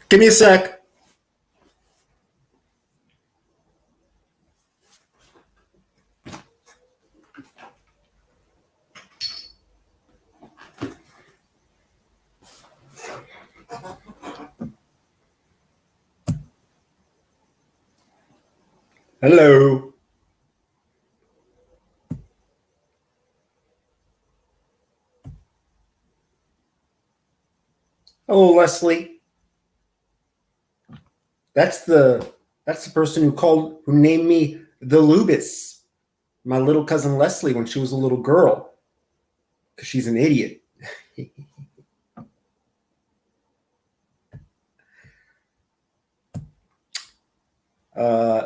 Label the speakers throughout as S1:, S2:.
S1: Give me a sec. Hello. Hello, Leslie. That's the person who named me the Lubis, my little cousin Leslie, when she was a little girl, because she's an idiot.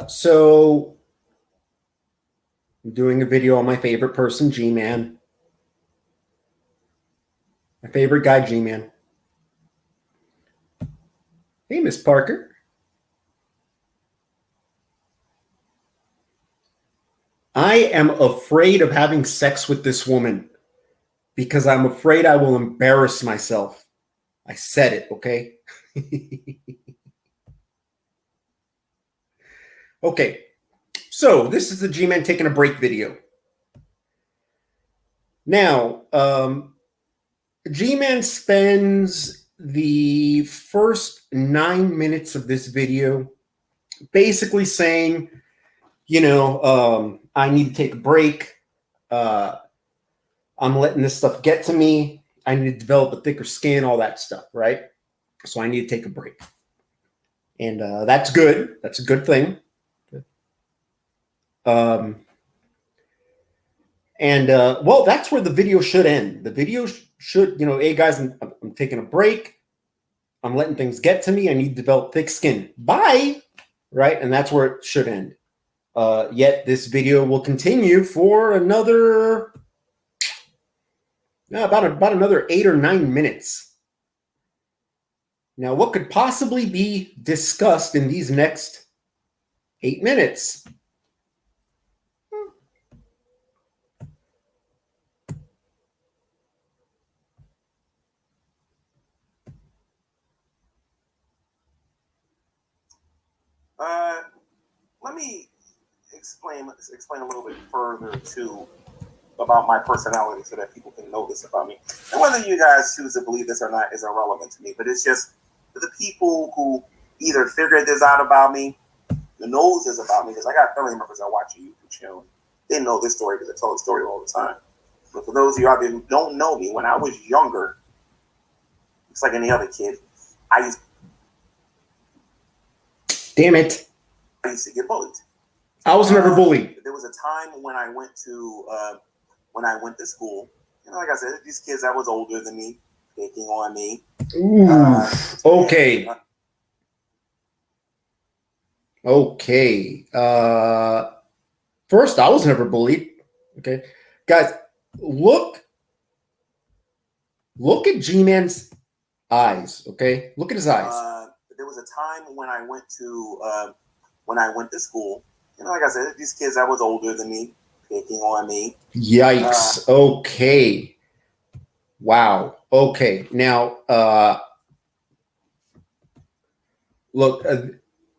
S1: So I'm doing a video on my favorite person, Gman. My favorite guy, Gman. Hey, Miss Parker. I am afraid of having sex with this woman because I'm afraid I will embarrass myself. I said it, okay? Okay, so this is the G-Man taking a break video. Now, G-Man spends the first 9 minutes of this video basically saying, I need to take a break. I'm letting this stuff get to me. I need to develop a thicker skin, all that stuff, right? So I need to take a break. And that's good. That's a good thing. Well, that's where the video should end. The video should, hey guys, I'm taking a break. I'm letting things get to me. I need to develop thick skin. Bye. Right? And that's where it should end. Yet this video will continue for another about another 8 or 9 minutes. Now, what could possibly be discussed in these next 8 minutes?
S2: Let me explain a little bit further too about my personality so that people can know this about me. And whether you guys choose to believe this or not is irrelevant to me, but it's just for the people who either figured this out about me, who knows this about me, because I got family members that watch a YouTube channel. They know this story because I tell the story all the time. But for those of you out there who don't know me, when I was younger, it's like any other kid, I used to get bullied.
S1: I was never bullied.
S2: There was a time when I went to school, like I said, these kids that was older than me, picking on me.
S1: Okay. Okay. First, I was never bullied. Okay. Guys, look at G-Man's eyes, okay? Look at his eyes.
S2: There was a time when I went to school, like I said, these kids that was older than me, picking on me.
S1: Yikes. Okay. Wow. Okay. Now, look,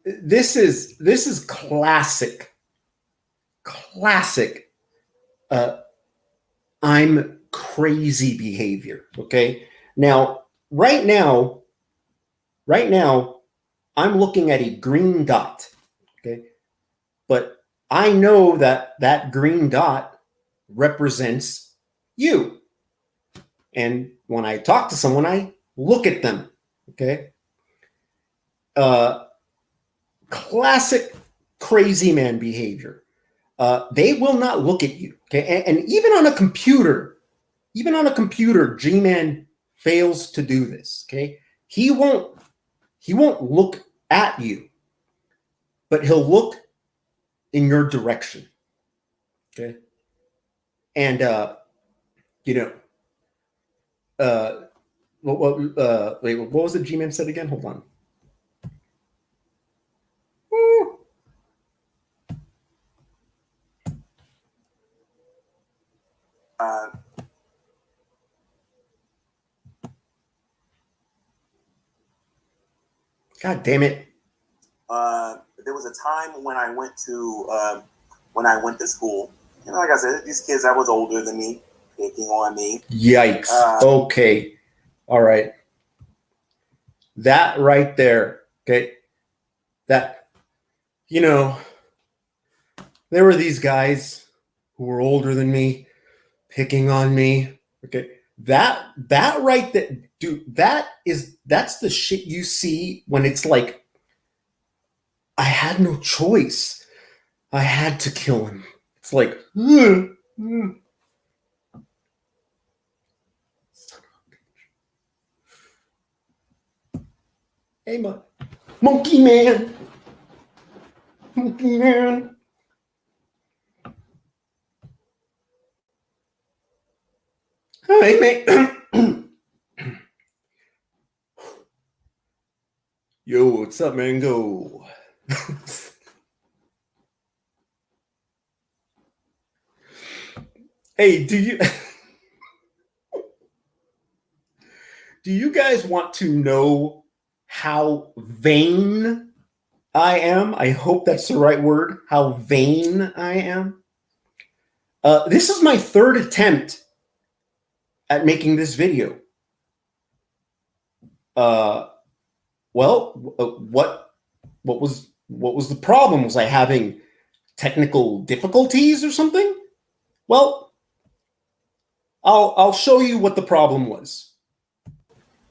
S1: this is classic. I'm crazy behavior. Okay. Now, right now, I'm looking at a green dot. Okay. But I know that green dot represents you. And when I talk to someone, I look at them. Okay. Classic crazy man behavior. They will not look at you. Okay. And even on a computer, G-Man fails to do this. Okay. He won't look at you, but he'll look in your direction. Okay. And wait, what was it G-Man said again? Hold on. God damn it.
S2: There was a time when I went to school. You know, like I said, these kids that was older than me picking on me.
S1: Yikes. Okay. All right. That right there. Okay. That, you know, there were these guys who were older than me picking on me. Okay. That right there, dude, that's the shit you see when it's like, I had no choice. I had to kill him. It's like, hey, monkey man. Monkey man. Hey, mate. Yo, what's up, man? Go. Hey, do you guys want to know how vain I am? I hope that's the right word. How vain I am. This is my third attempt at making this video. What was the problem? Was I having technical difficulties or something? Well, I'll show you what the problem was.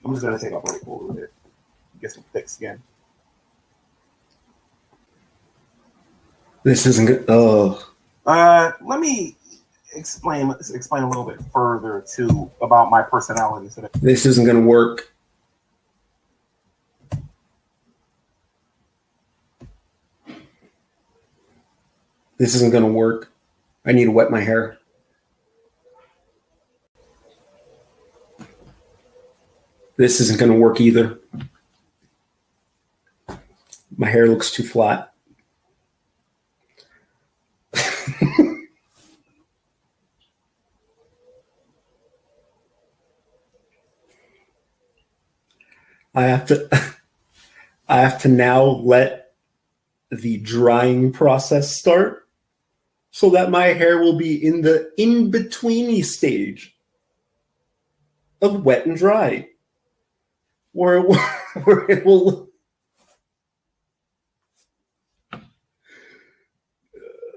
S2: I'm just gonna take off a little bit, get some thick skin.
S1: This isn't good. Oh.
S2: Let me explain a little bit further too about my personality today.
S1: This isn't gonna work. This isn't gonna work. I need to wet my hair. This isn't gonna work either. My hair looks too flat. I have to now let the drying process start so that my hair will be in the in-betweeny stage of wet and dry. Where it will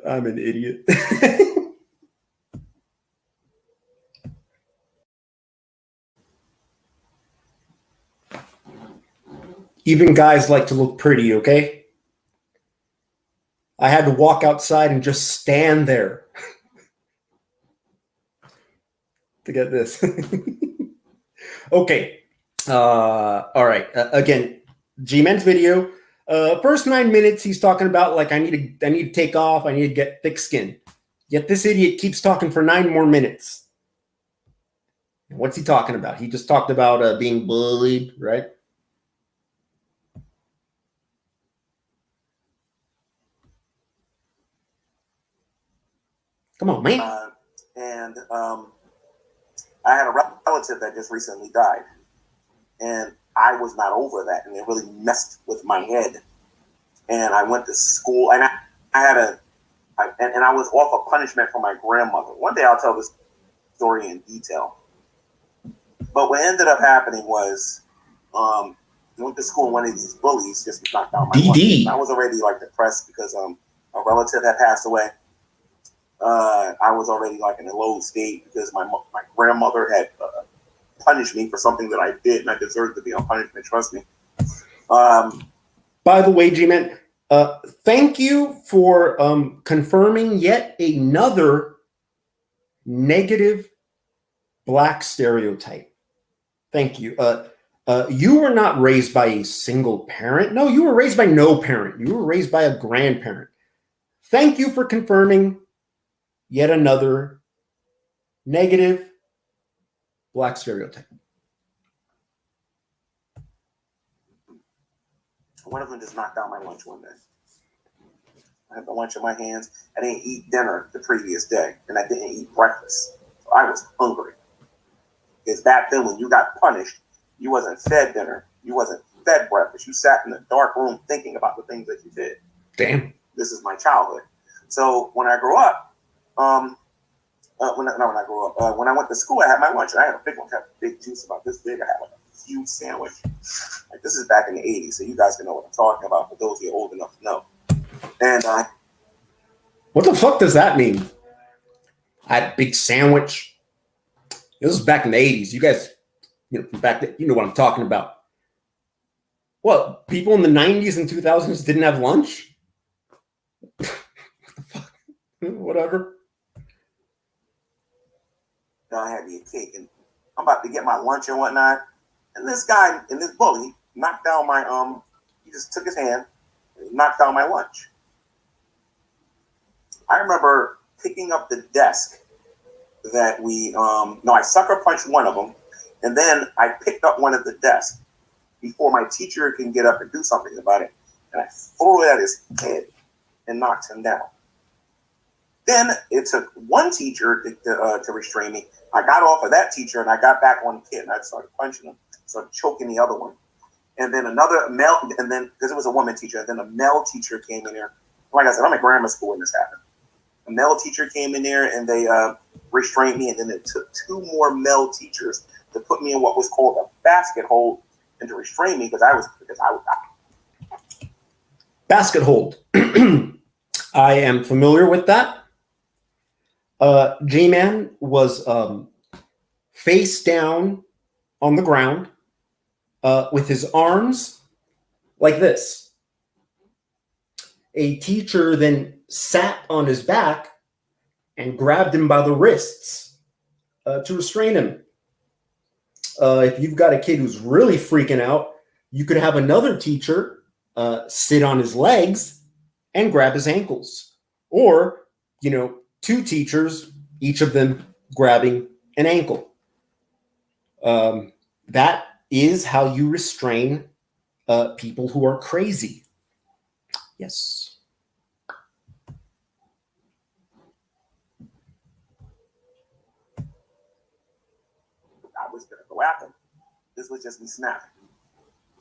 S1: I'm an idiot. Even guys like to look pretty, okay? I had to walk outside and just stand there to get this. Okay. All right. Again, Gman's video. First 9 minutes, he's talking about like I need to take off. I need to get thick skin. Yet this idiot keeps talking for 9 more minutes. What's he talking about? He just talked about being bullied, right? Come on, man.
S2: I had a relative that just recently died, and I was not over that, and it really messed with my head. And I went to school, and I was off a punishment from my grandmother. One day I'll tell this story in detail. But what ended up happening was, I went to school, and one of these bullies just knocked down my lunch. I was already like depressed because a relative had passed away. I was already like in a low state because my grandmother had punished me for something that I did, and I deserved to be on punishment. Trust me.
S1: By the way, Gman, thank you for confirming yet another negative black stereotype. Thank you. You were not raised by a single parent. No, you were raised by no parent. You were raised by a grandparent. Thank you for confirming yet another negative black stereotype.
S2: One of them just knocked out my lunch one day. I had the lunch in my hands. I didn't eat dinner the previous day, and I didn't eat breakfast. So I was hungry. Because back then, when you got punished, you wasn't fed dinner. You wasn't fed breakfast. You sat in a dark room thinking about the things that you did.
S1: Damn.
S2: This is my childhood. So when I grew up, when I went to school, I had my lunch. And I had a big one, had a big juice about this big. I had like a huge sandwich. Like, this is back in the 80s, so you guys can know what I'm talking about, for those of you old enough to know. And
S1: what the fuck does that mean? I had a big sandwich. This was back in the 80s. You guys, back then, you know what I'm talking about. What, people in the 90s and 2000s didn't have lunch? What the fuck? Whatever.
S2: I had me a cake, and I'm about to get my lunch and whatnot. And this guy, and this bully, knocked down my, he just took his hand and knocked down my lunch. I remember picking up the desk that I sucker punched one of them, and then I picked up one of the desks before my teacher can get up and do something about it, and I threw it at his head and knocked him down. Then it took one teacher to restrain me. I got off of that teacher, and I got back on the kid, and I started punching him, started choking the other one. And then another male, and then, because it was a woman teacher, and then a male teacher came in there. Like I said, I'm in grammar school when this happened. A male teacher came in there, and they restrained me, and then it took two more male teachers to put me in what was called a basket hold and to restrain me because I was.
S1: Basket hold. I am familiar with that. Gman was face down on the ground with his arms like this. A teacher then sat on his back and grabbed him by the wrists to restrain him. If you've got a kid who's really freaking out, you could have another teacher sit on his legs and grab his ankles. Or, two teachers, each of them grabbing an ankle. That is how you restrain people who are crazy. Yes.
S2: I was going to go after him. This was just me snapping.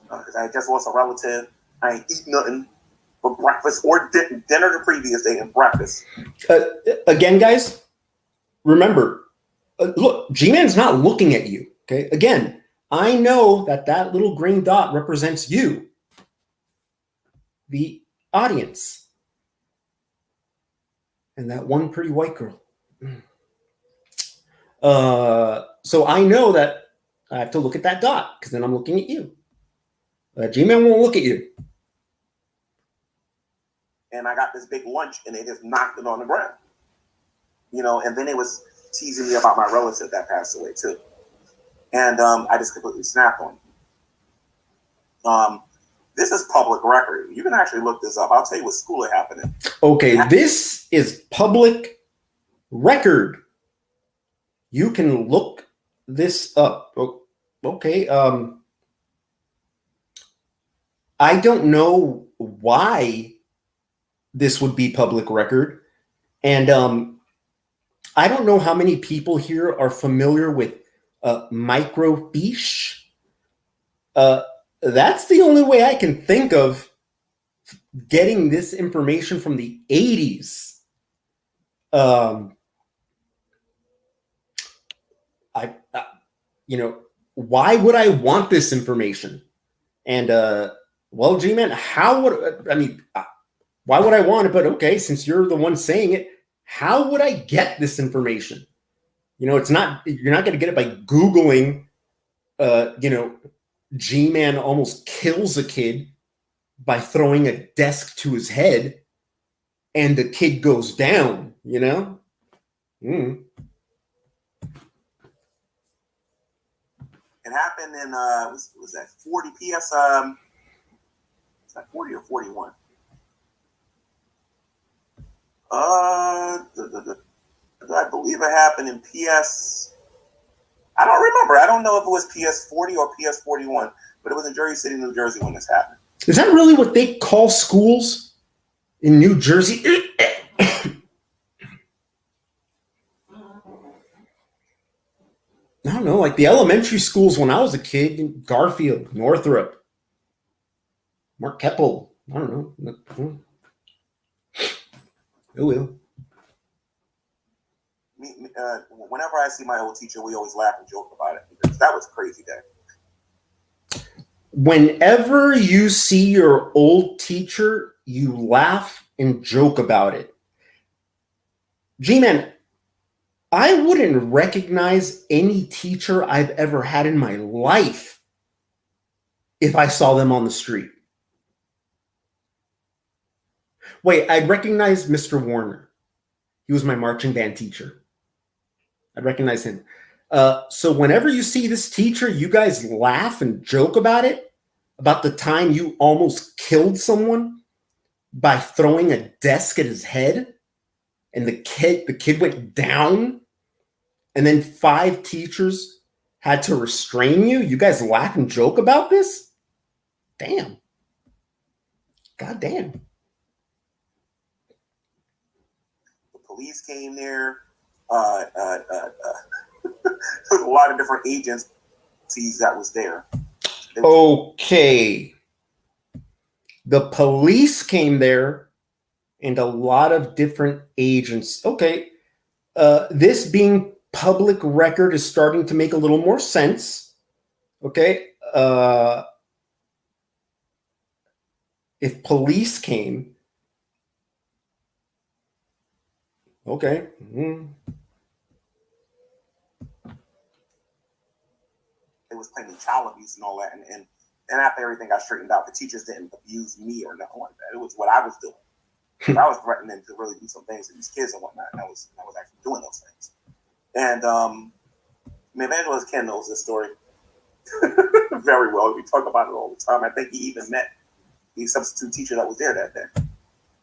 S2: Because I had just lost a relative. I ain't eat nothing for breakfast or dinner the previous day and breakfast.
S1: Again, guys, remember, look, G-Man's not looking at you, okay? Again, I know that little green dot represents you, the audience, and that one pretty white girl. So I know that I have to look at that dot because then I'm looking at you. G-Man won't look at you.
S2: And I got this big lunch, and they just knocked it on the ground. And then it was teasing me about my relative that passed away too. And I just completely snapped on it. This is public record. You can actually look this up. I'll tell you what school it happened in.
S1: Okay, this is public record. You can look this up. Okay. I don't know why this would be public record. And I don't know how many people here are familiar with microfiche. That's the only way I can think of getting this information from the 80s. Why would I want this information? And well, G-Man, why would I want it? But okay, since you're the one saying it, how would I get this information? You're not going to get it by Googling, G-Man almost kills a kid by throwing a desk to his head and the kid goes down, It
S2: happened in, was that 40 PS, is that 40 or 41? I believe it happened in PS. I don't remember. I don't know if it was PS 40 or PS 41, but it was in Jersey City, New Jersey when this happened.
S1: Is that really what they call schools in New Jersey? I don't know, like the elementary schools when I was a kid, Garfield, Northrop, Mark Keppel. I don't know. Oh, well.
S2: Whenever I see my old teacher, we always laugh and joke about it because that was a crazy day.
S1: Whenever you see your old teacher, you laugh and joke about it. G-Man, I wouldn't recognize any teacher I've ever had in my life if I saw them on the street. Wait, I'd recognize Mr. Warner. He was my marching band teacher. I'd recognize him. So whenever you see this teacher, you guys laugh and joke about it, about the time you almost killed someone by throwing a desk at his head, and the kid went down, and then 5 teachers had to restrain you. You guys laugh and joke about this? Damn. God damn.
S2: The police came there. There's a lot of different agencies that was there.
S1: Okay. The police came there and a lot of different agents. Okay. This being public record is starting to make a little more sense. Okay. If police came, okay.
S2: It was claiming child abuse and all that, and after everything got straightened out, the teachers didn't abuse me or nothing like that. It was what I was doing. I was threatening to really do some things to these kids and whatnot, and I was actually doing those things. And Evangelist Ken knows this story very well. We talk about it all the time. I think he even met the substitute teacher that was there that day.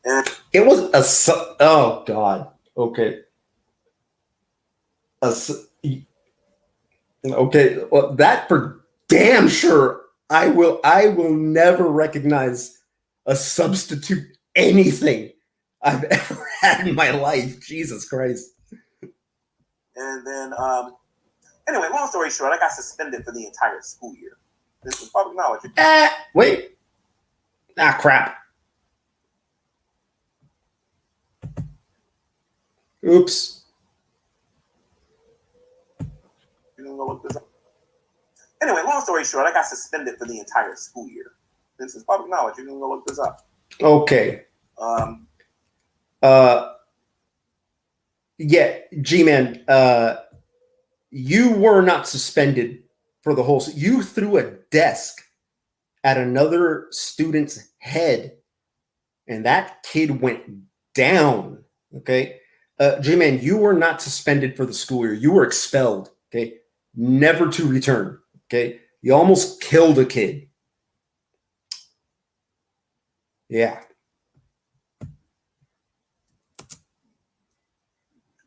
S2: And
S1: it was oh God. Okay. Okay. Well, that for damn sure I will never recognize a substitute anything I've ever had in my life. Jesus Christ.
S2: And then anyway, long story short, I got suspended for the entire school year. This was public knowledge.
S1: Wait. Ah, crap. Oops.
S2: You don't know what this is. Anyway, long story short, I got suspended for the entire school year. This is public knowledge. You can go look this up.
S1: Okay. Yeah, G-Man, you were not suspended for the whole. You threw a desk at another student's head, and that kid went down. Okay. G-Man, you were not suspended for the school year. You were expelled. Okay. Never to return. Okay. You almost killed a kid. Yeah.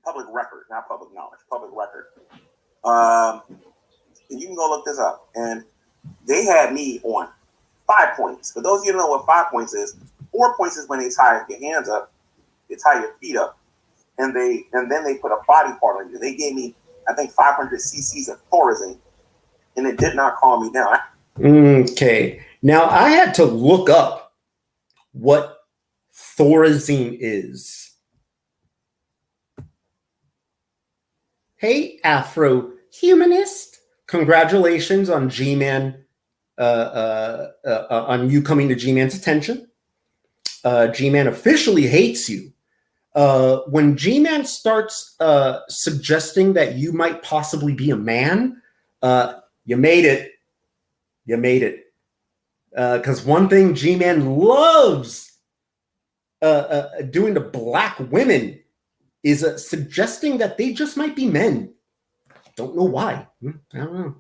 S2: Public record, not public knowledge, public record. And you can go look this up. And they had me on 5 points. For those of you who don't know what 5 points is, 4 points is when they tie your hands up, they tie your feet up, and then they put a body part on you. They gave me, I think, 500 cc's of Thorazine, and it did not calm me down.
S1: Okay. Now I had to look up what Thorazine is. Hey, Afro-humanist. Congratulations on G-Man, on you coming to G-Man's attention. G-Man officially hates you. When G-Man starts suggesting that you might possibly be a man, you made it. You made it. Because one thing G-Man loves doing to black women is suggesting that they just might be men. Don't know why. I don't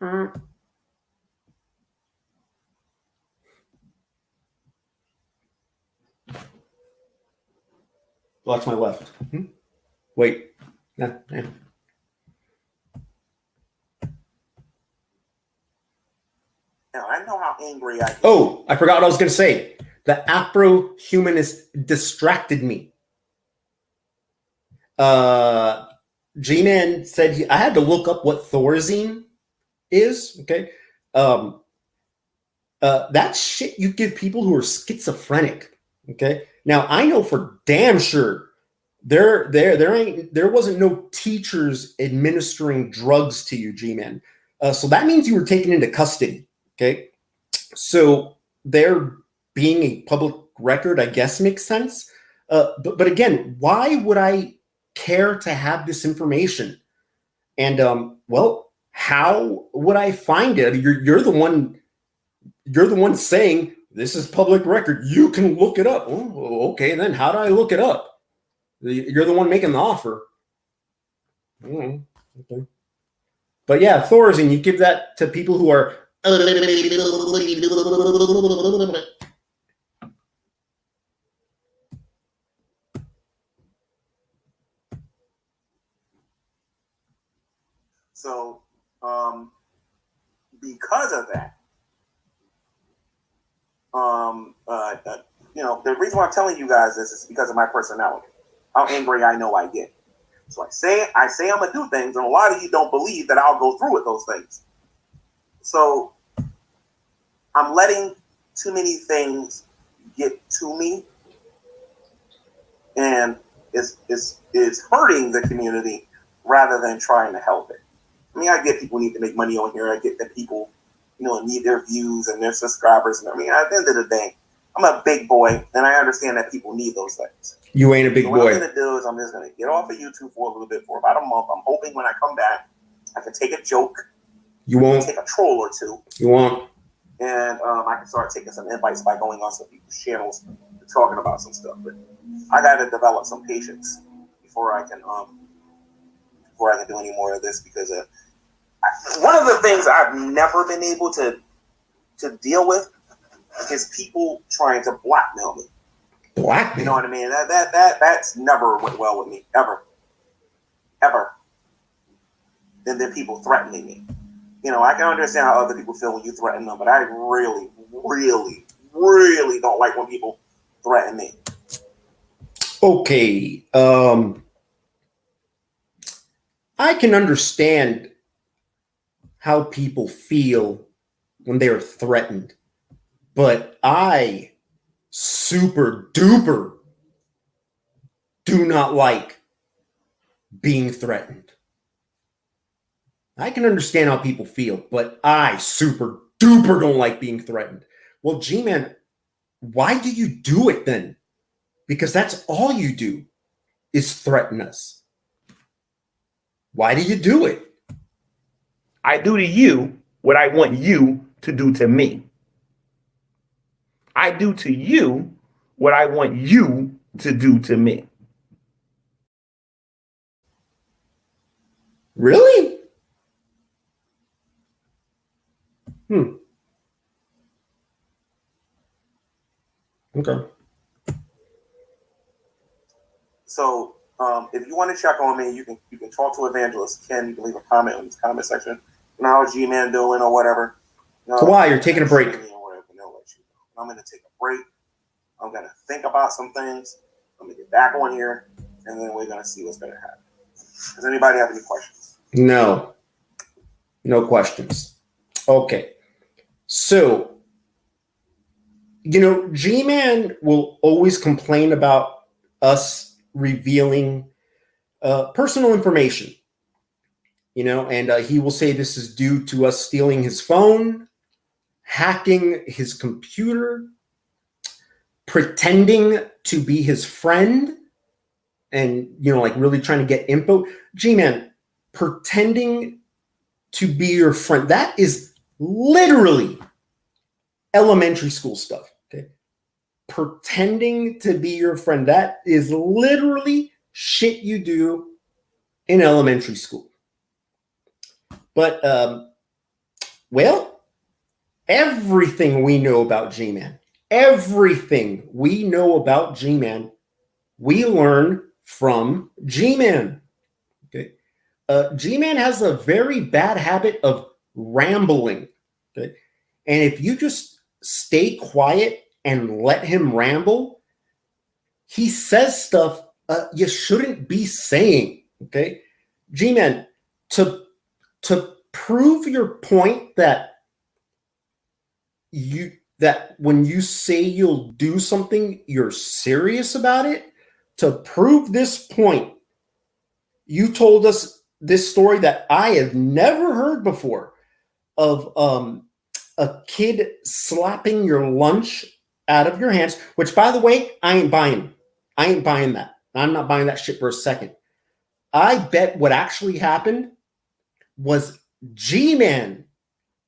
S1: know. Well, that's my left. Wait. Yeah.
S2: Now, I know how angry I get.
S1: Oh, I forgot what I was going to say. The Afro-humanist distracted me. G-Man said I had to look up what Thorazine is. Okay. That's shit you give people who are schizophrenic. Okay. Now I know for damn sure there wasn't no teachers administering drugs to you, G-Man. So that means you were taken into custody. Okay. So there being a public record, I guess, makes sense. But again, why would I care to have this information? And well, how would I find it? You're the one. You're the one saying this is public record. You can look it up. Oh, okay, then how do I look it up? You're the one making the offer. Okay. But yeah, Thorazine, you give that to people who are.
S2: So, because of that, the reason why I'm telling you guys this is because of my personality, how angry I know I get. So I say I'm gonna do things, and a lot of you don't believe that I'll go through with those things. So I'm letting too many things get to me, and it's hurting the community rather than trying to help it. I mean, I get people need to make money on here. I get that people, need their views and their subscribers. And I mean, at the end of the day, I'm a big boy, and I understand that people need those things.
S1: You ain't a big boy.
S2: What I'm going to do is I'm just going to get off of YouTube for a little bit, for about a month. I'm hoping when I come back, I can take a joke.
S1: You won't.
S2: Take a troll or two.
S1: You won't.
S2: And I can start taking some invites by going on some people's channels and talking about some stuff. But I got to develop some patience before I can do any more of this, because one of the things I've never been able to deal with is people trying to blackmail me.
S1: Blackmail?
S2: You know what I mean? That's never went well with me, ever. And then people threatening me. I can understand how other people feel when you threaten them, but I really, really, really don't like when people threaten me.
S1: Okay. I can understand how people feel when they are threatened, but I super duper do not like being threatened. I can understand how people feel, but I super duper don't like being threatened. Well, G-Man, why do you do it then? Because that's all you do is threaten us. Why do you do it?
S3: I do to you what I want you to do to me. I do to you what I want you to do to me.
S1: Really? Okay.
S2: So if you want to check on me, you can talk to Evangelist Ken. You can leave a comment in the comment section. How's G-Man doing or whatever.
S1: Kawhi, you're taking a break.
S2: I'm going to take a break. I'm going to think about some things. I'm going to get back on here, and then we're going to see what's going to happen. Does anybody have any questions?
S1: No. No questions. Okay. So, G-Man will always complain about us revealing personal information, and he will say this is due to us stealing his phone, hacking his computer, pretending to be his friend, and, really trying to get info. G-Man, pretending to be your friend, that is literally elementary school stuff. Okay. Pretending to be your friend, that is literally shit you do in elementary school. But, well, everything we know about G-Man, we learn from G-Man. Okay. G-Man has a very bad habit of rambling. Okay. And if you just stay quiet and let him ramble, he says stuff you shouldn't be saying. Okay. G-Man, to prove your point that when you say you'll do something, you're serious about it. To prove this point, you told us this story that I have never heard before of a kid slapping your lunch out of your hands, which, by the way, I ain't buying. I ain't buying that. I'm not buying that shit for a second. I bet what actually happened was G-Man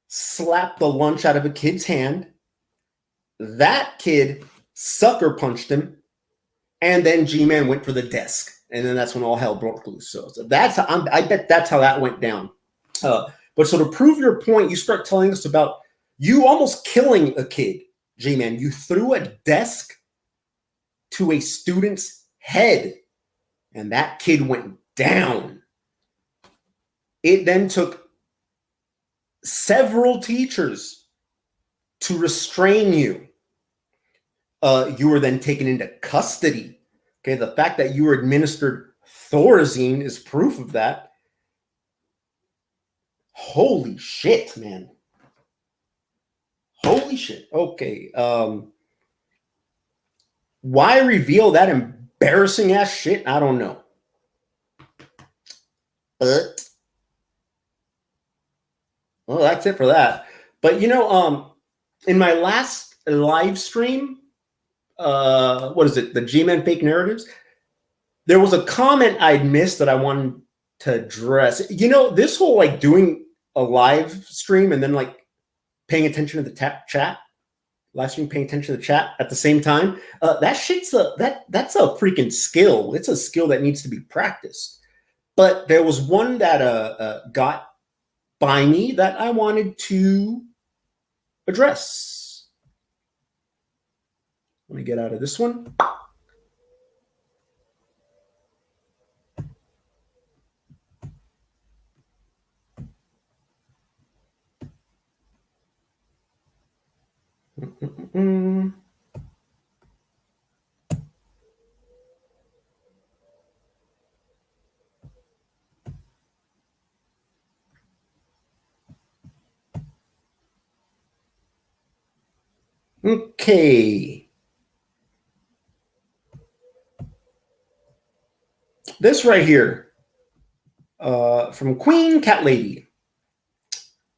S1: slapped the lunch out of a kid's hand. That kid sucker punched him, and then G-Man went for the desk, and then that's when all hell broke loose. So that's I bet that's how that went down. But so to prove your point, you start telling us about you almost killing a kid, G-Man. You threw a desk to a student's head, and that kid went down. It then took several teachers to restrain you. You were then taken into custody. Okay, the fact that you were administered Thorazine is proof of that. Holy shit, man. Holy shit. Okay. Why reveal that embarrassing ass shit? I don't know. But well, that's it for that. But in my last live stream, what is it? The G-Man fake narratives. There was a comment I'd missed that I wanted to address. This whole like doing a live stream and then like paying attention to the chat, live stream, paying attention to the chat at the same time. That shit's that's a freaking skill. It's a skill that needs to be practiced. But there was one that got by me that I wanted to address. Let me get out of this one. Okay. This right here, from Queen Cat Lady.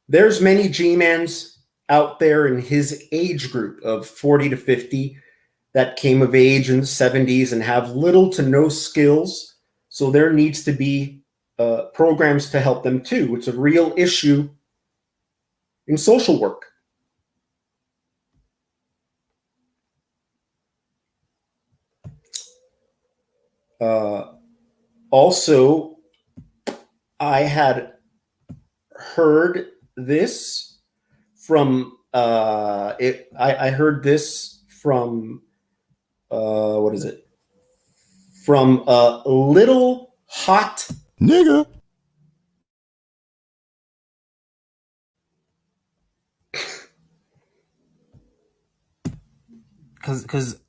S1: There's many G-Mans out there in his age group of 40 to 50 that came of age in the 70s and have little to no skills. So there needs to be programs to help them too. It's a real issue in social work. Also, I had heard this from I heard this from what is it? From a little hot
S4: nigga.
S5: Because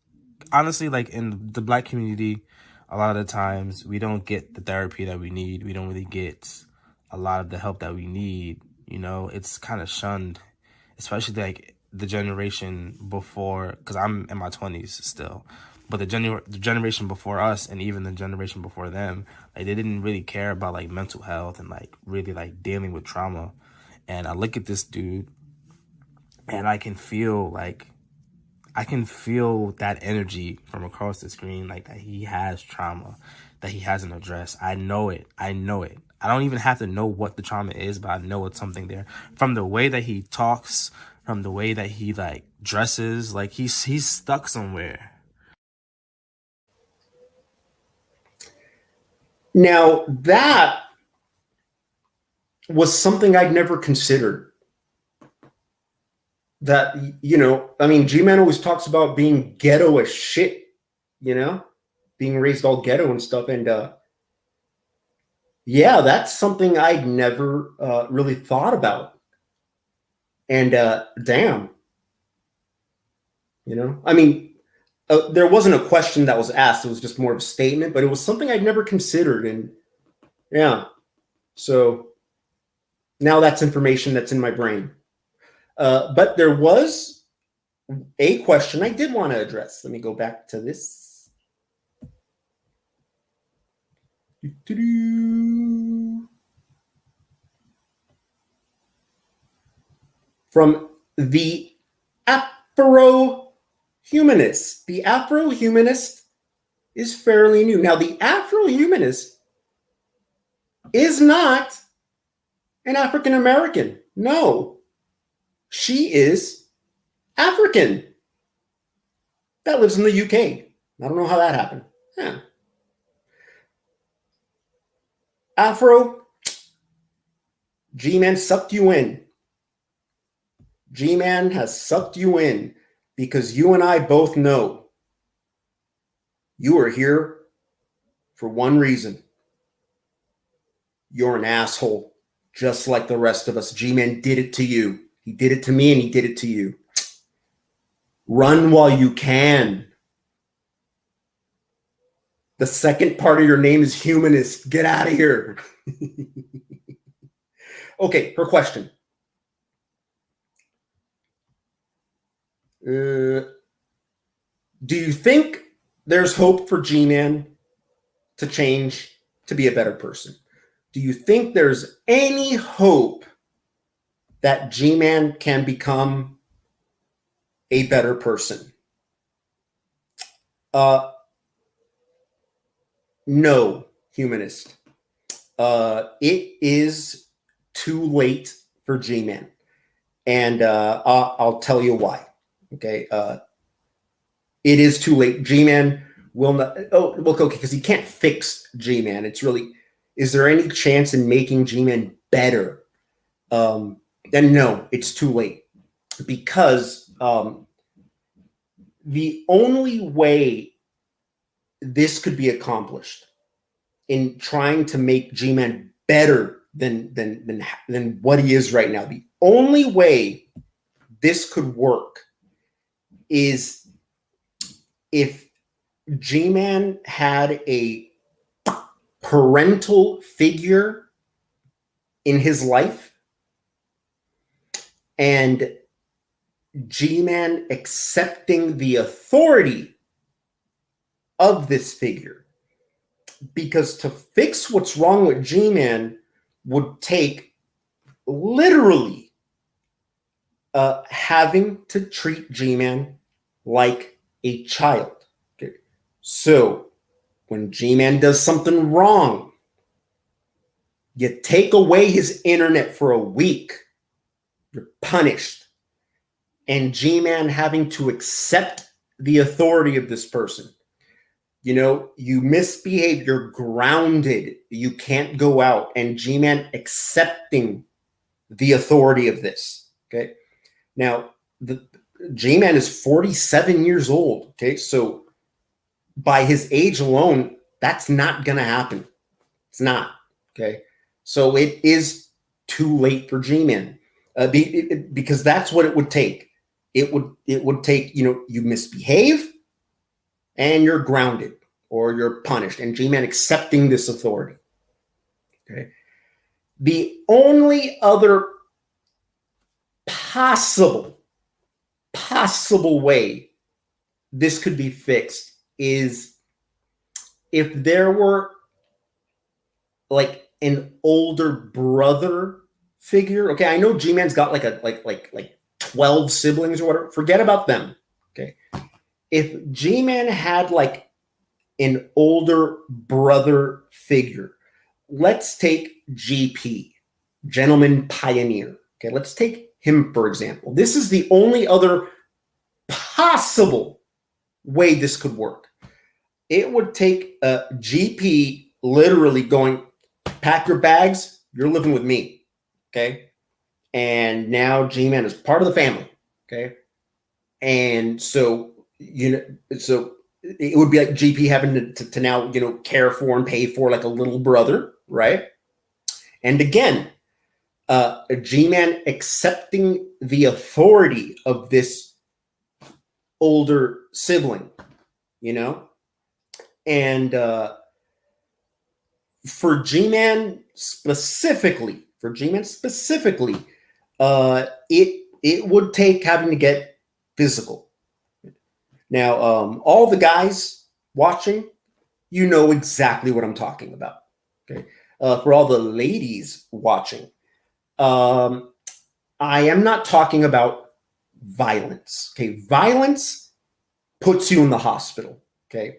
S5: honestly, like in the Black community, a lot of the times we don't get the therapy that we need. We don't really get a lot of the help that we need. It's kind of shunned, especially like the generation before, because I'm in my 20s still, but the generation before us and even the generation before them, like they didn't really care about like mental health and like really like dealing with trauma. And I look at this dude and I can feel that energy from across the screen, like that he has trauma that he hasn't addressed. I know it. I don't even have to know what the trauma is, but I know it's something there. From the way that he talks, from the way that he like dresses, like he's stuck somewhere.
S1: Now that was something I'd never considered. That, G-Man always talks about being ghetto as shit, being raised all ghetto and stuff. And yeah, that's something I'd never really thought about. And damn, there wasn't a question that was asked. It was just more of a statement, but it was something I'd never considered. And yeah, So now that's information that's in my brain. But there was a question I did want to address. Let me go back to this. From the Afro-humanist. The Afro-humanist is fairly new. Now, the Afro-humanist is not an African American. No, she is African. That lives in the UK. I don't know how that happened. Yeah. Afro, G-Man sucked you in. G-Man has sucked you in because you and I both know you are here for one reason. You're an asshole, just like the rest of us. G-Man did it to you. He did it to me and he did it to you. Run while you can. The second part of your name is humanist. Get out of here. Okay, her question. Do you think there's hope for G-Man to change, to be a better person? Do you think there's any hope that G-Man can become a better person? No, humanist. It is too late for G-Man. And I'll tell you why. Okay. It is too late. G-Man will not. Oh, well, okay, because he can't fix G-Man. It's really, is there any chance in making G-Man better? Then no, it's too late. Because the only way this could be accomplished in trying to make G-Man better than what he is right now, the only way this could work is if G-Man had a parental figure in his life and G-Man accepting the authority of this figure. Because to fix what's wrong with G-Man would take literally having to treat G-Man like a child. Okay. So when G-Man does something wrong, you take away his internet for a week, you're punished. And G-Man having to accept the authority of this person. You know, you misbehave, you're grounded, you can't go out, and G-Man accepting the authority of this. Okay. Now, the G-Man is 47 years old. Okay. So by his age alone, that's not going to happen. It's not. Okay. So it is too late for G-Man because that's what it would take. It would take, you know, you misbehave and you're grounded or you're punished, and G-Man accepting this authority. Okay. The only other possible way this could be fixed is if there were like an older brother figure. Okay, I know G-Man's got like 12 siblings or whatever. Forget about them. Okay. If G-Man had like an older brother figure, let's take GP, Gentleman Pioneer. Okay, let's take him for example. This is the only other possible way this could work. It would take a GP literally going, pack your bags, you're living with me. Okay. And now G-Man is part of the family. Okay. And so, you know, so it would be like GP having to now, you know, care for and pay for like a little brother. Right. And again, G-Man accepting the authority of this older sibling, you know, and for Gman specifically, it would take having to get physical. Now, all the guys watching, you know exactly what I'm talking about. Okay, for all the ladies watching, I am not talking about violence. Okay, violence puts you in the hospital. Okay,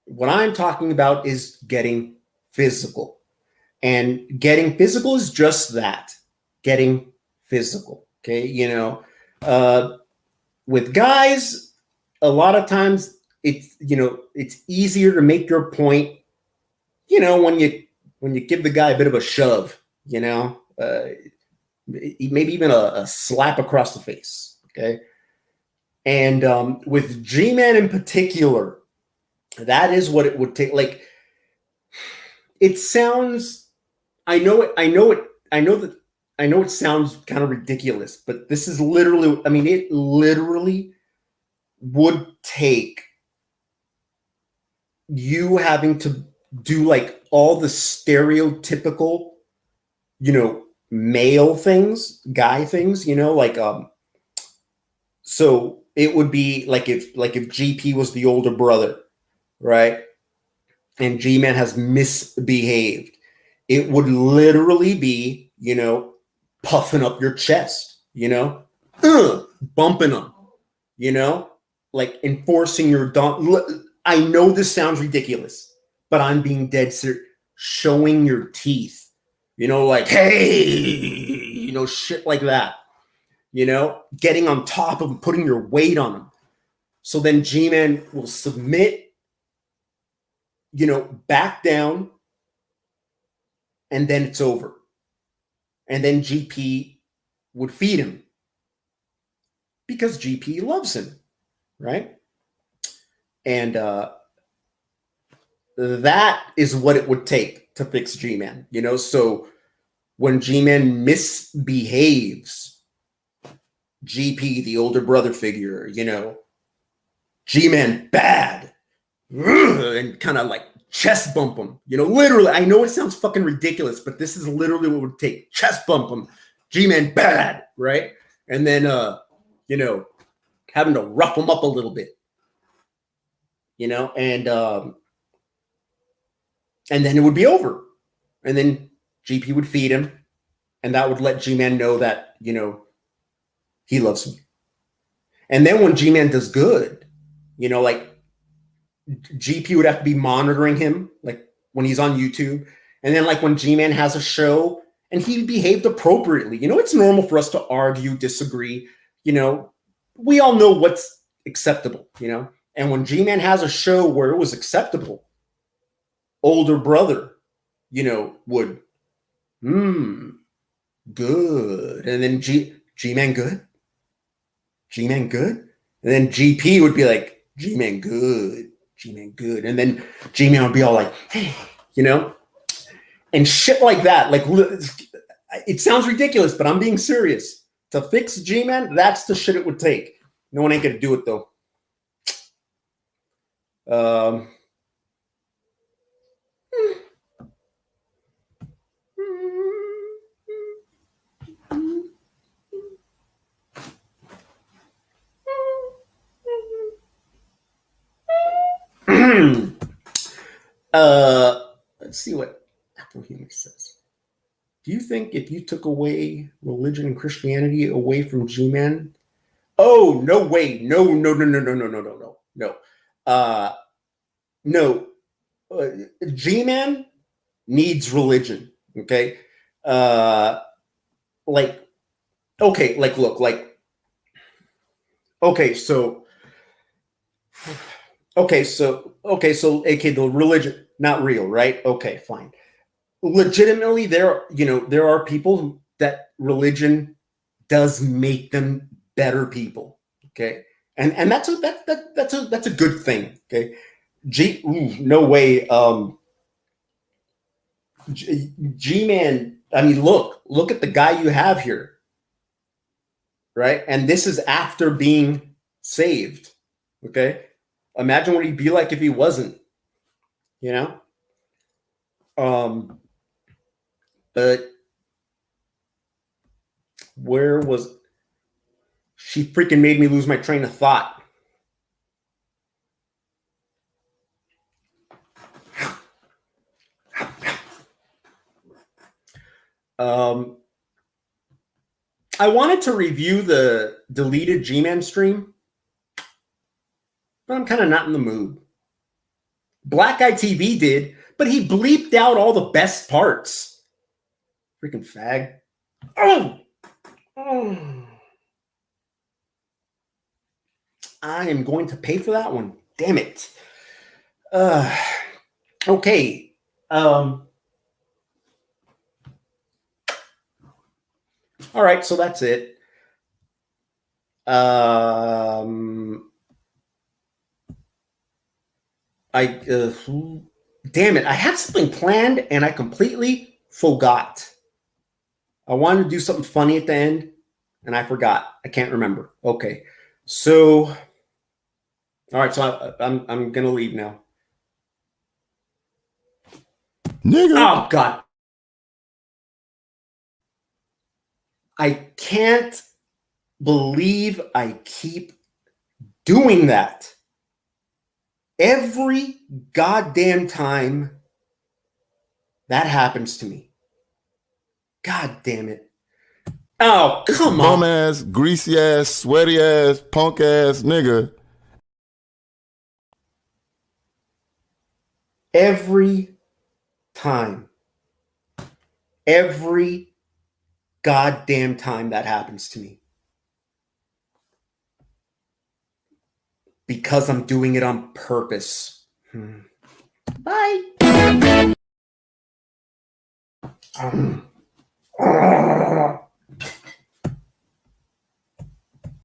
S1: what I'm talking about is getting physical, and getting physical is just that, getting physical. Okay, with guys, a lot of times it's easier to make your point, when you give the guy a bit of a shove, maybe even a slap across the face. Okay. And with G-Man in particular, that is what it would take. Like, it sounds, I know it sounds kind of ridiculous, but this is literally, it literally would take you having to do like all the stereotypical, male things, guy things, so it would be like if GP was the older brother, right? And G-Man has misbehaved. It would literally be, puffing up your chest, bumping them, like enforcing your I know this sounds ridiculous, but I'm being dead serious. Showing your teeth, like, hey, shit like that, getting on top of them, putting your weight on them. So then G-Man will submit, back down, and then it's over. And then GP would feed him because GP loves him, right? And that is what it would take to fix G-Man, so when G-Man misbehaves, GP, the older brother figure, G-Man bad, and kind of like chest bump him, literally. I know it sounds fucking ridiculous, but this is literally what it would take. Chest bump him, G-Man bad, right? And then, having to rough him up a little bit, and then it would be over. And then GP would feed him, and that would let G-Man know that, he loves him. And then when G-Man does good, like GP would have to be monitoring him, like when he's on YouTube. And then like when G-Man has a show and he behaved appropriately, it's normal for us to argue, disagree, we all know what's acceptable, And when G-Man has a show where it was acceptable, older brother, would, good. And then G-Man good? G-Man good? And then GP would be like, G-Man good. G-Man good. And then G-Man would be all like, hey, and shit like that. Like, it sounds ridiculous, but I'm being serious. To fix G-Man, that's the shit it would take. No one ain't gonna do it though. Let's see what Apple Humor says. Do you think if you took away religion and Christianity away from G-Man? Oh, no way. No. G-Man needs religion. Okay. So the religion, not real, right? Okay, fine. Legitimately, there are people that religion does make them better people. Okay. And that's a good thing. Okay. No way. G-Man, look at the guy you have here. Right? And this is after being saved. Okay. Imagine what he'd be like if he wasn't, But where was she? Freaking made me lose my train of thought. I wanted to review the deleted Gman stream, but I'm kind of not in the mood. Black Guy TV did, but he bleeped out all the best parts. Freaking fag. Oh! I am going to pay for that one. Damn it. Okay. All right, so that's it. Damn it, I had something planned and I completely forgot. I wanted to do something funny at the end and I forgot. I can't remember. Okay, so all right, so I'm gonna leave now.
S4: Nigga.
S1: Oh God, I can't believe I keep doing that. Every goddamn time that happens to me. God damn it. Oh, come on.
S4: Bum ass, greasy ass, sweaty ass, punk ass nigga.
S1: Every time. Every goddamn time that happens to me. Because I'm doing it on purpose. Bye.